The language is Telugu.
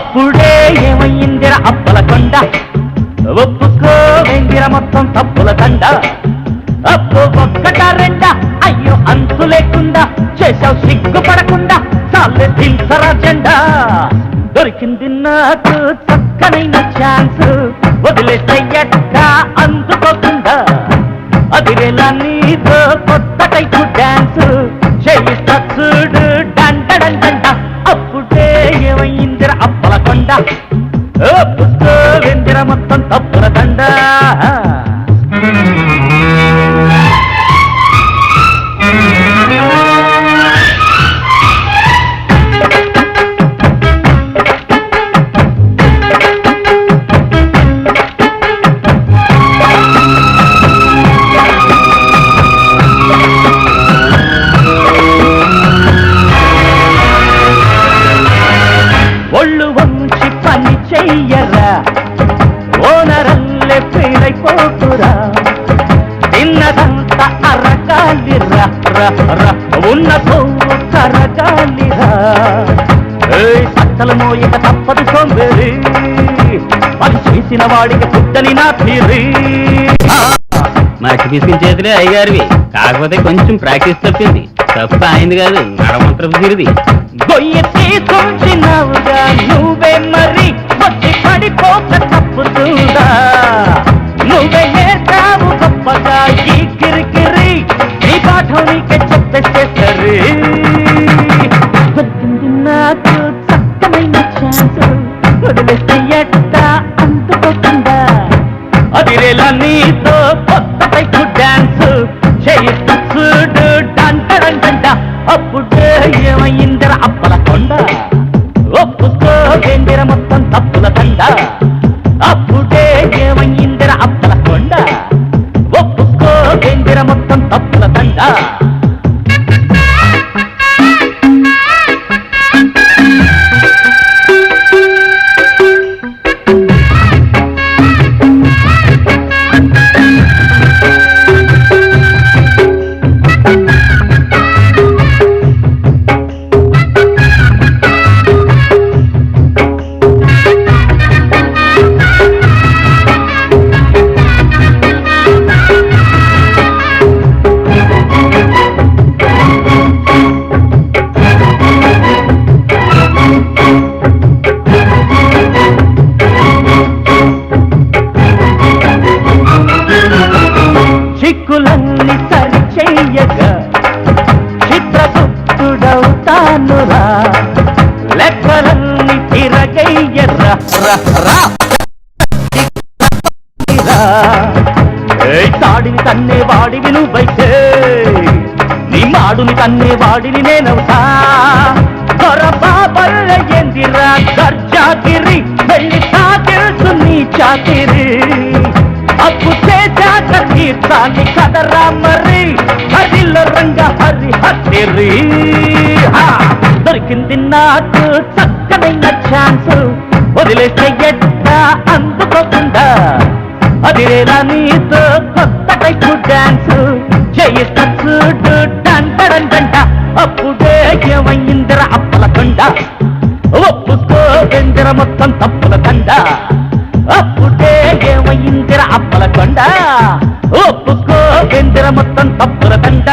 అప్పుడే ఏమయ్యిందిర అప్పల కొండ ఒప్పుకోవేందిర మొత్తం తప్పుల దండ అప్పు ఒక్కట రెండా అయ్యో అంతు లేకుండా చేసావు సిగ్గుపడకుండా చాలే దించరా జెండా దొరికింది నాకు చక్కనైన ఛాన్స్ వదిలేస్తే ఎట్టా అందుకోకుండా అదిరేలా నీతో కొత్త టైపు డాన్స్ చేయిస్తా చూడు డంట అప్పుడే ఏమయ్యిందిర అప్పల కొండ ఒప్పుకోవేందిర మొత్తం తప్పుల దండ ఒళ్ళు వంచి పని చెయ్యరా ఓనరల్లే పీడైపోతురా తిన్నదంతా అరగాలిరా ఉన్న సొమ్ము కరగాలిరా సత్తల మోయక తప్పదు సోంబేరి పని చేసిన వాడికి పుట్టని నా తీరి మట్టి తీసుకుని చేతులే అయ్యగారివి కాకపోతే కొంచెం ప్రాక్టీస్ తప్పింది తప్ప అయింది కాదు నడమంత్రపు తిరిది గొయ్యి తీసుకుంటున్నావుగా నువ్వే మరి వచ్చి పడిపోక తప్పుతుందా నువ్వే నేర్చావు గొప్పగా ఈ కిరికిరి నీ పాఠం నీకే చెప్పేస్తే సరే వచ్చింది నాకు చక్కమైన ఛాన్స్ వదిలేస్తే ఎట్టా అందుకోకుండా అదిరేలా నీతో కొత్త టైపు డాన్స్ చేయిస్తా చూడు డంట అప్పుడే ఏమయ్యిందిర అప్పల కొండ ఒప్పుకోవేందిర మొత్తం తప్పుల దండ అప్పుడే ఏమయ్యిందిర అప్పల కొండ ఒప్పుకోవేందిర మొత్తం తప్పుల దండ చిక్కులన్నీ సరి చెయ్యగా చిత్రగుప్తుడవుతానురా లెక్కలన్నీ తిరగయ్యరా తాడిని తన్నే వాడివి నువ్వైతే నీ మాడుని తన్నే వాడిని నేనవుతా దొరబాబల్ల ఏందిరా దర్జాగిరి వెళ్ళి సాగిల్సు నీ చాకిరి అప్పు చేశాక తీర్థాన్ని కదరా మరి హరిల రంగ హరి హరిరి దొరికింది నాకు చక్కనైన ఛాన్స్ వదిలేస్తే ఎట్టా అందుకోకుండా అదిరేలా నీతో కొత్త టైపు డాన్స్ చేయిస్తా చూడు డంట అప్పుడే ఏమయ్యిందిర అప్పల కొండ ఒప్పుకోవేందిర మొత్తం తప్పుల దండ అప్పుడే ఏమయ్యిందిర అప్పల కొండ ఒప్పుకోవేందిర మొత్తం తప్పుల దండ